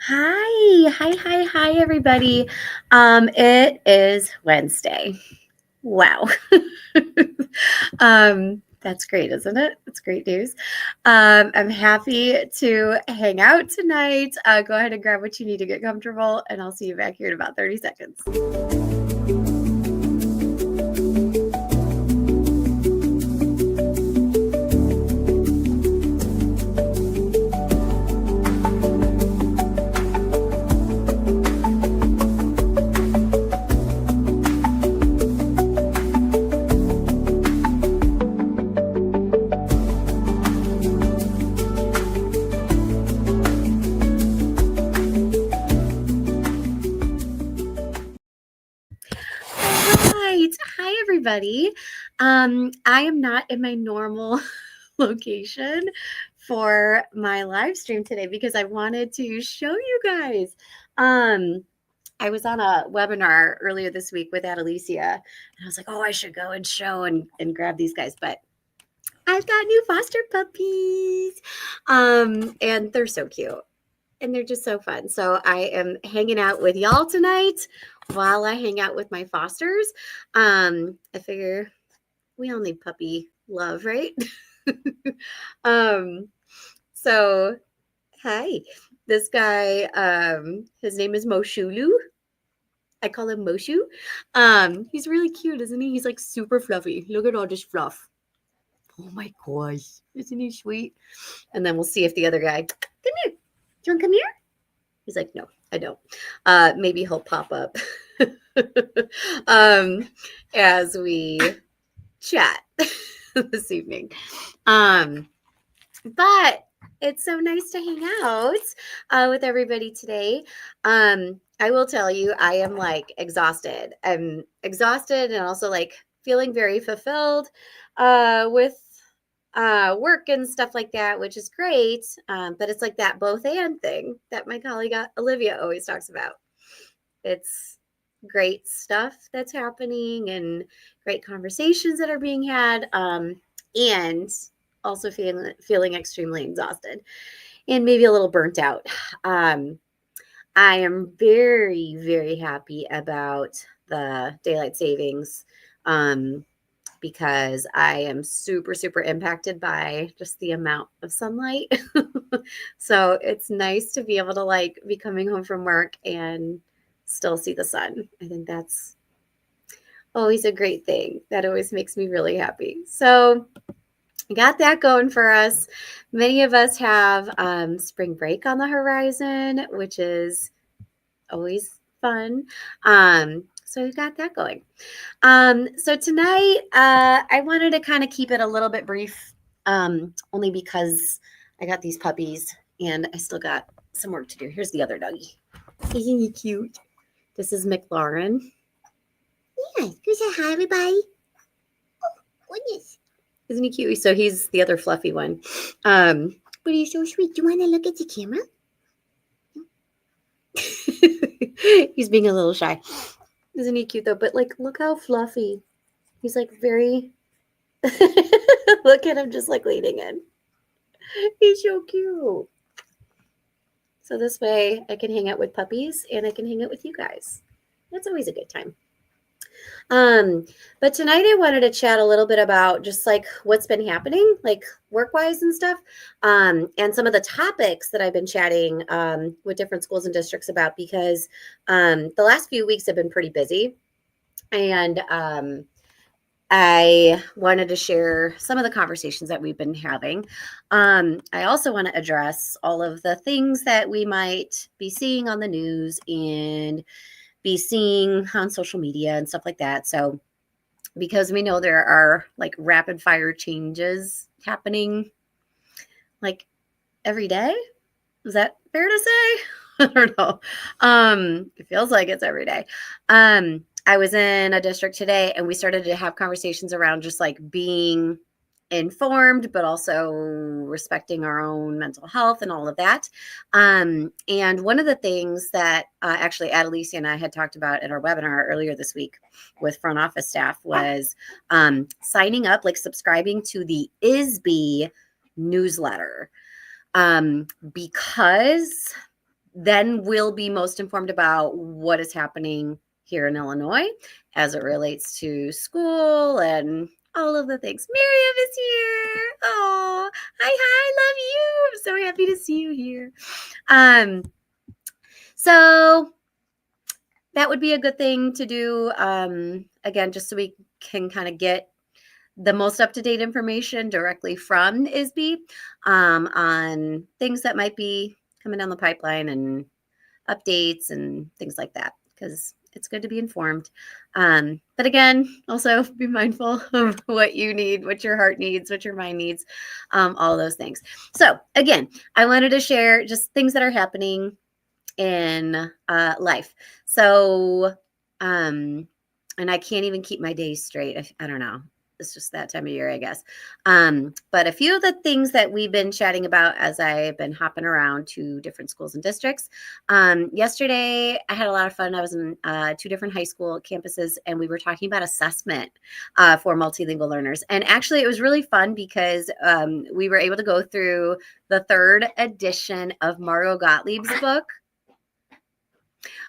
Hi, everybody. It is Wednesday. Wow. That's great, isn't it? It's great news. I'm happy to hang out tonight. Go ahead and grab what you need to get comfortable, and I'll see you back here in about 30 seconds. Right. Hi, everybody. I am not in my normal location for my live stream today because I wanted to show you guys. I was on a webinar earlier this week with Alicia, and I was like, oh, I should go and show and grab these guys. But I've got new foster puppies. And they're so cute. And they're just so fun. So I am hanging out with y'all tonight while I hang out with my fosters. I figure we all need puppy love, right? So hi, this guy, his name is Moshulu. I call him Moshu. He's really cute, isn't he? He's like super fluffy. Look at all this fluff. Oh my gosh, isn't he sweet? And then we'll see if the other guy, come here. Do you want to come here? He's like, no, I don't. Maybe he'll pop up as we chat this evening. But it's so nice to hang out with everybody today. I will tell you, I am like exhausted. I'm exhausted and also like feeling very fulfilled with work and stuff like that, which is great. But it's like that both and thing that my colleague Olivia always talks about. It's great stuff that's happening and great conversations that are being had, and also feeling extremely exhausted and maybe a little burnt out. I am very, very happy about the daylight savings. Because I am super, super impacted by just the amount of sunlight. So it's nice to be able to like be coming home from work and still see the sun. I think that's always a great thing. That always makes me really happy. So I got that going for us. Many of us have spring break on the horizon, which is always fun. So we got that going. So tonight, I wanted to kind of keep it a little bit brief, only because I got these puppies and I still got some work to do. Here's the other doggy. Isn't he cute? This is McLaurin. Yeah, you say hi, everybody. Oh, goodness. Isn't he cute? So he's the other fluffy one. But he's so sweet. Do you want to look at the camera? He's being a little shy. Isn't he cute though? But like, look how fluffy. He's like very. Look at him just like leaning in. He's so cute. So this way I can hang out with puppies and I can hang out with you guys. That's always a good time. But tonight I wanted to chat a little bit about just like what's been happening, like work-wise and stuff, and some of the topics that I've been chatting with different schools and districts about, because the last few weeks have been pretty busy, and I wanted to share some of the conversations that we've been having. I also want to address all of the things that we might be seeing on the news and be seeing on social media and stuff like that. So, because we know there are like rapid fire changes happening like every day. Is that fair to say? I don't know. It feels like it's every day. I was in a district today and we started to have conversations around just like being informed, but also respecting our own mental health and all of that. And one of the things that actually Alicia and I had talked about at our webinar earlier this week with front office staff was signing up, like subscribing to the ISB newsletter. Because then we'll be most informed about what is happening here in Illinois as it relates to school and all of the things. Miriam is here. Oh, hi, love you. I'm so happy to see you here. So that would be a good thing to do. Again, just so we can kind of get the most up-to-date information directly from ISB on things that might be coming down the pipeline and updates and things like that, because it's good to be informed. But again, also be mindful of what you need, what your heart needs, what your mind needs, all those things. So again, I wanted to share just things that are happening in life. So, and I can't even keep my days straight. I don't know. It's just that time of year, I guess. But a few of the things that we've been chatting about as I've been hopping around to different schools and districts. Yesterday, I had a lot of fun. I was in 2 different high school campuses, and we were talking about assessment for multilingual learners. And actually, it was really fun because we were able to go through the 3rd edition of Margot Gottlieb's book,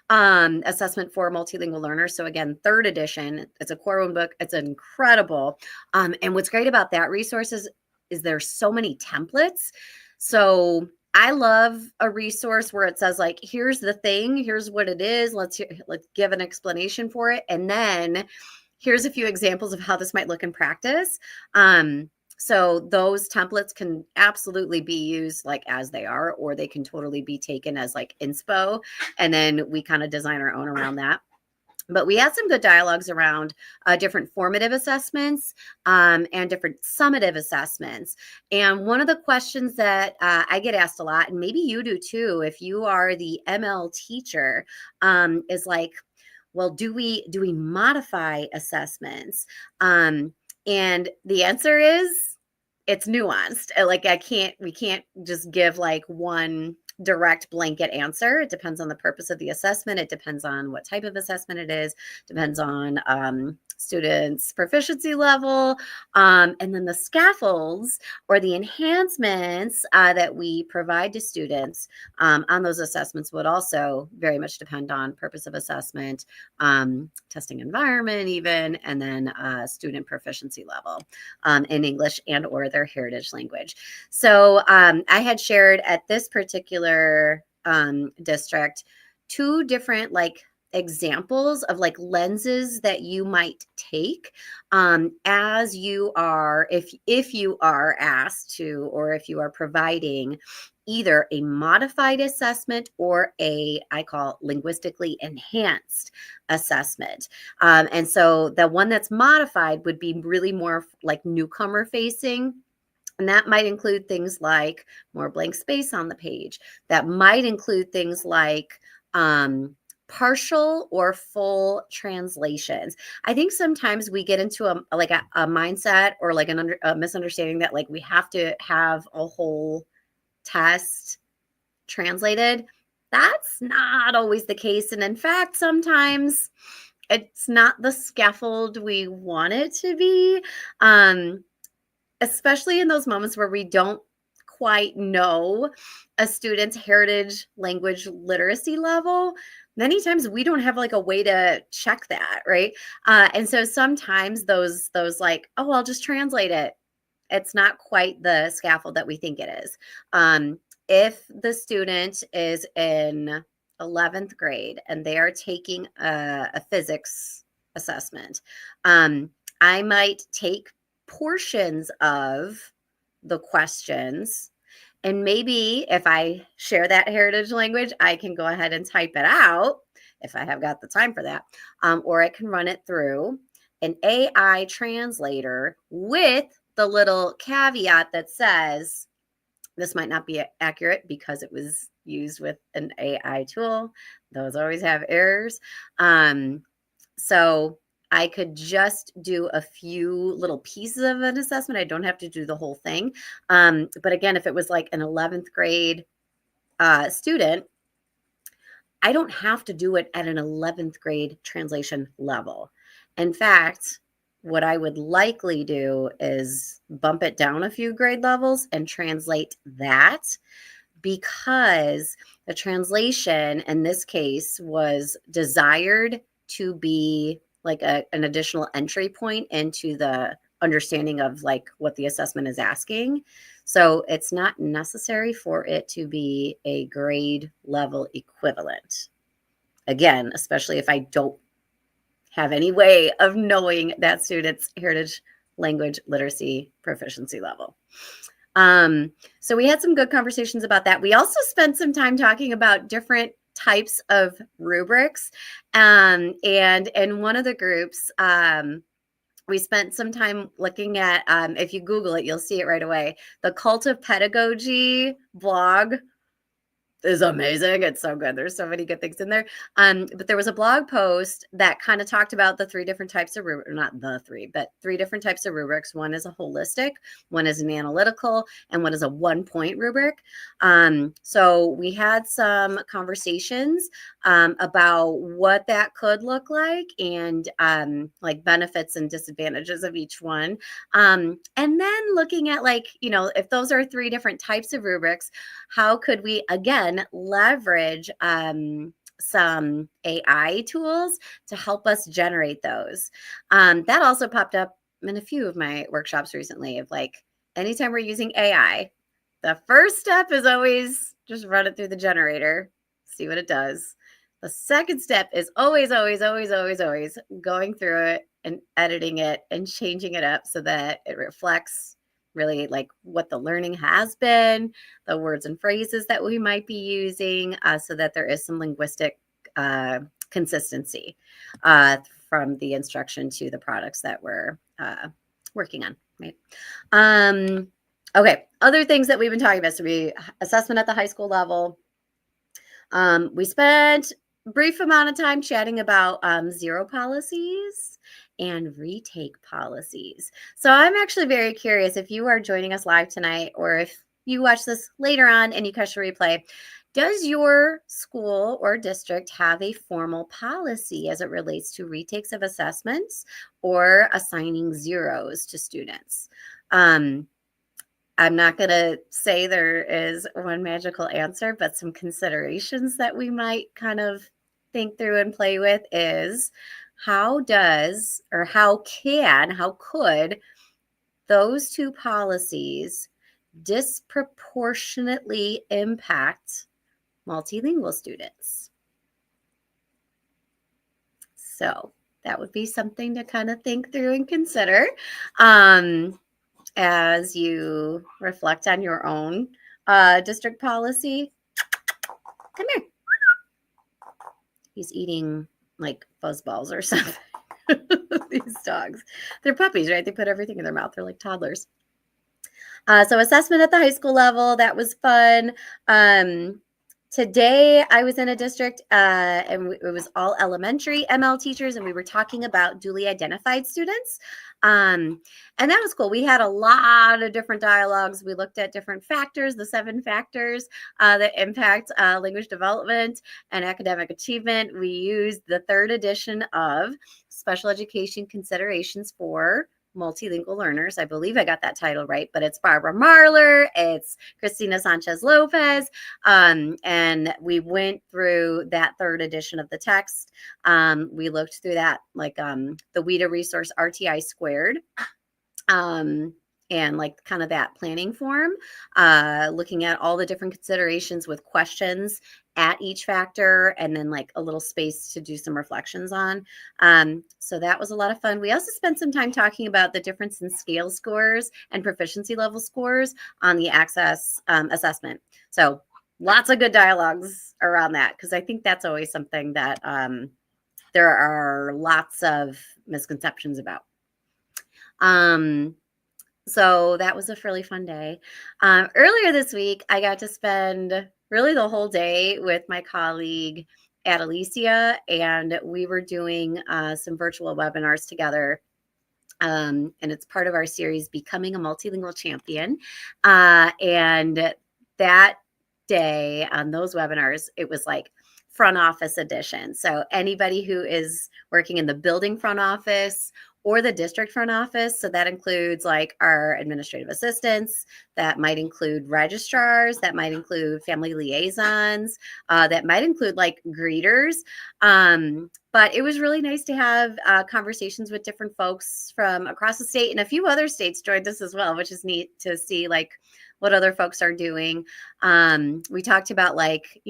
Assessment for Multilingual Learners. So again, 3rd edition. It's a core one book. It's incredible. And what's great about that resource is there's so many templates. So I love a resource where it says, like, here's the thing, here's what it is. Let's give an explanation for it. And then here's a few examples of how this might look in practice. So those templates can absolutely be used like as they are, or they can totally be taken as like inspo. And then we kind of design our own around that. But we had some good dialogues around different formative assessments and different summative assessments. And one of the questions that I get asked a lot, and maybe you do too, if you are the ML teacher, is like, well, do we modify assessments? And the answer is it's nuanced. Like we can't just give like one direct blanket answer. It depends on the purpose of the assessment. It depends on what type of assessment it is, depends on students' proficiency level. And then the scaffolds or the enhancements that we provide to students on those assessments would also very much depend on purpose of assessment, testing environment even, and then student proficiency level in English and or their heritage language. So I had shared at this particular district 2 different like examples of like lenses that you might take as you are, if you are asked to, or if you are providing either a modified assessment or I call linguistically enhanced assessment. And so the one that's modified would be really more like newcomer facing. And that might include things like more blank space on the page. That might include things like partial or full translations. I think sometimes we get into a mindset or like a misunderstanding that like we have to have a whole test translated. That's not always the case. And in fact, sometimes it's not the scaffold we want it to be. Especially in those moments where we don't quite know a student's heritage language literacy level. Many times we don't have like a way to check that, right? And so sometimes those like, oh, I'll just translate it. It's not quite the scaffold that we think it is. If the student is in 11th grade and they are taking a physics assessment, I might take portions of the questions, and maybe if I share that heritage language, I can go ahead and type it out if I have got the time for that, or I can run it through an AI translator with the little caveat that says this might not be accurate because it was used with an AI tool. Those always have errors. So I could just do a few little pieces of an assessment. I don't have to do the whole thing. But again, if it was like an 11th grade student, I don't have to do it at an 11th grade translation level. In fact, what I would likely do is bump it down a few grade levels and translate that, because The translation in this case was desired to be like an additional entry point into the understanding of like what the assessment is asking. So it's not necessary for it to be a grade level equivalent. Again, especially if I don't have any way of knowing that student's heritage language literacy proficiency level. So we had some good conversations about that. We also spent some time talking about different types of rubrics. And in one of the groups, we spent some time looking at, if you Google it, you'll see it right away. The Cult of Pedagogy blog is amazing. It's so good. There's so many good things in there. But there was a blog post that kind of talked about the three different types of rubrics, not the three, but three different types of rubrics. One is a holistic, one is an analytical, and one is a 1-point rubric. So we had some conversations about what that could look like and like benefits and disadvantages of each one. And then looking at like, if those are three different types of rubrics, how could we, again, leverage some AI tools to help us generate those. That also popped up in a few of my workshops recently of like, anytime we're using AI, the first step is always just run it through the generator, see what it does. The second step is always going through it and editing it and changing it up so that it reflects really like what the learning has been, the words and phrases that we might be using, so that there is some linguistic consistency from the instruction to the products that we're working on, right? Okay, other things that we've been talking about, so assessment at the high school level. We spent a brief amount of time chatting about zero policies and retake policies. So I'm actually very curious if you are joining us live tonight or if you watch this later on and you catch a replay, does your school or district have a formal policy as it relates to retakes of assessments or assigning zeros to students? I'm not going to say there is one magical answer, but some considerations that we might kind of think through and play with is how could those two policies disproportionately impact multilingual students? So that would be something to kind of think through and consider as you reflect on your own district policy. Come here. He's eating like fuzzballs or something. These dogs. They're puppies, right? They put everything in their mouth. They're like toddlers. So assessment at the high school level, that was fun. Today I was in a district and it was all elementary ML teachers, and we were talking about duly identified students. And that was cool. We had a lot of different dialogues. We looked at different factors, the 7 factors that impact language development and academic achievement. We used the 3rd edition of Special Education Considerations for Multilingual Learners. I believe I got that title right, but it's Barbara Marler, it's Christina Sanchez Lopez, and we went through that 3rd edition of the text. We looked through that, like the WIDA resource RTI squared, and like kind of that planning form, looking at all the different considerations with questions at each factor, and then like a little space to do some reflections on. So that was a lot of fun. We also spent some time talking about the difference in scale scores and proficiency level scores on the Access assessment. So lots of good dialogues around that, because I think that's always something that there are lots of misconceptions about. So that was a really fun day. Earlier this week, I got to spend really the whole day with my colleague Adelicia, and we were doing some virtual webinars together. And it's part of our series, Becoming a Multilingual Champion. And that day on those webinars, it was like front office edition. So anybody who is working in the building front office or the district front office. So that includes like our administrative assistants, that might include registrars, that might include family liaisons, that might include like greeters. But it was really nice to have conversations with different folks from across the state, and a few other states joined us as well, which is neat to see like what other folks are doing. We talked about like,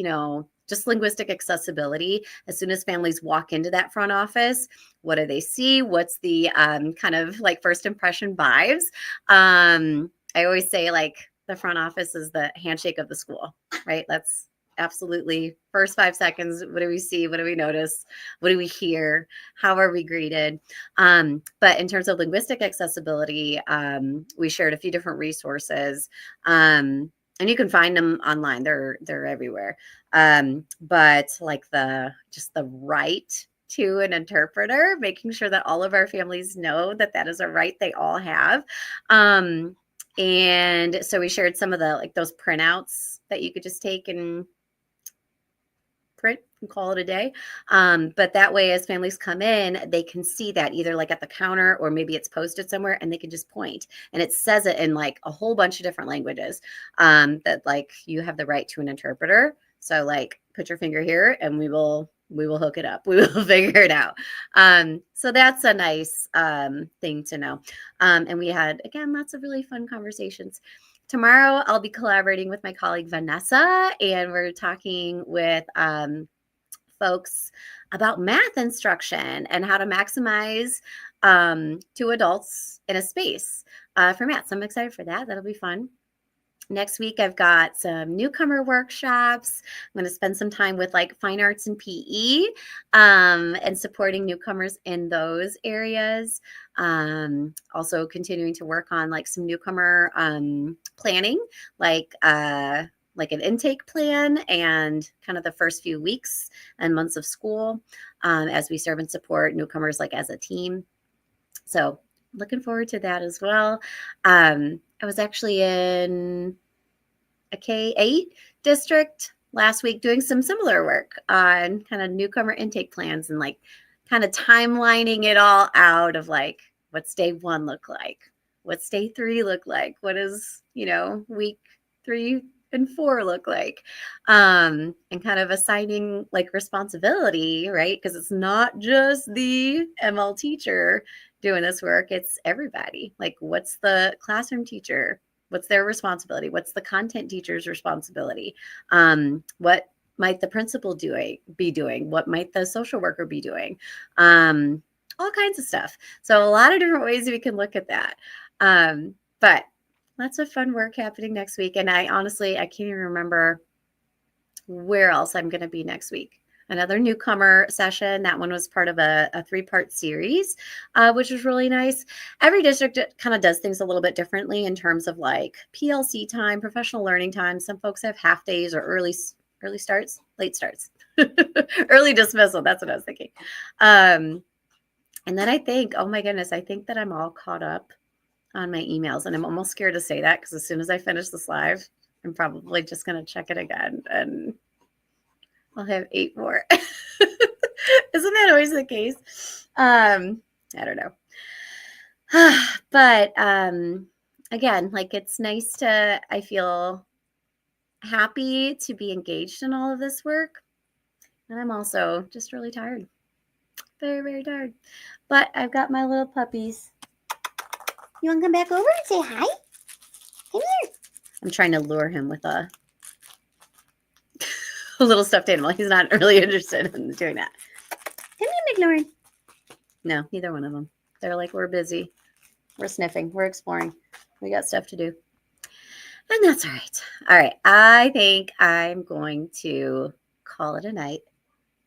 just linguistic accessibility. As soon as families walk into that front office, what do they see? What's the kind of like first impression vibes? I always say like the front office is the handshake of the school, right? That's absolutely first 5 seconds. What do we see? What do we notice? What do we hear? How are we greeted? But in terms of linguistic accessibility, we shared a few different resources, and you can find them online. They're everywhere. But like the right to an interpreter, making sure that all of our families know that that is a right they all have. And so we shared some of the like those printouts that you could just take and print and call it a day. But that way, as families come in, they can see that either like at the counter or maybe it's posted somewhere, and they can just point, and it says it in like a whole bunch of different languages, that like you have the right to an interpreter. So like put your finger here and we will hook it up. We will figure it out. So that's a nice thing to know. And we had, again, lots of really fun conversations. Tomorrow, I'll be collaborating with my colleague Vanessa, and we're talking with folks about math instruction and how to maximize 2 adults in a space for math. So I'm excited for that. That'll be fun. Next week, I've got some newcomer workshops. I'm going to spend some time with like fine arts and PE, and supporting newcomers in those areas. Also continuing to work on like some newcomer planning, like an intake plan and kind of the first few weeks and months of school, as we serve and support newcomers like as a team. So looking forward to that as well. I was actually in a K-8 district last week doing some similar work on kind of newcomer intake plans and like kind of timelining it all out of like, what's day 1 look like? What's day 3 look like? What is, week 3 and 4 look like? And kind of assigning like responsibility, right? Because it's not just the ML teacher doing this work, it's everybody. Like, what's the classroom teacher? What's their responsibility? What's the content teacher's responsibility? What might the principal be doing? What might the social worker be doing? All kinds of stuff. So a lot of different ways we can look at that. But lots of fun work happening next week. And I can't even remember where else I'm going to be next week. Another newcomer session. That one was part of a 3-part series, which was really nice. Every district kind of does things a little bit differently in terms of like PLC time, professional learning time. Some folks have half days or early starts, late starts, early dismissal. That's what I was thinking. And then I think, oh my goodness, I think that I'm all caught up on my emails, and I'm almost scared to say that because as soon as I finish this live, I'm probably just going to check it again and I'll have 8 more. Isn't that always the case? I don't know. But again, like it's nice I feel happy to be engaged in all of this work. And I'm also just really tired. Very, very tired. But I've got my little puppies. You want to come back over and say hi? Come here. I'm trying to lure him with a little stuffed animal. He's not really interested in doing that. Come here, McLaurin. No, neither one of them. They're like, we're busy. We're sniffing. We're exploring. We got stuff to do. And that's all right. All right. I think I'm going to call it a night.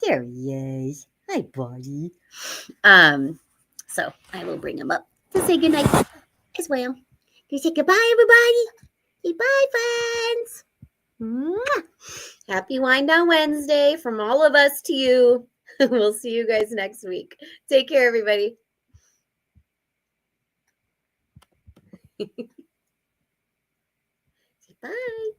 There he is. Hi, buddy. So I will bring him up to say goodnight as well. Can you say goodbye, everybody? Say bye, friends. Mwah. Happy Wind Down Wednesday from all of us to you. We'll see you guys next week. Take care, everybody. Say bye.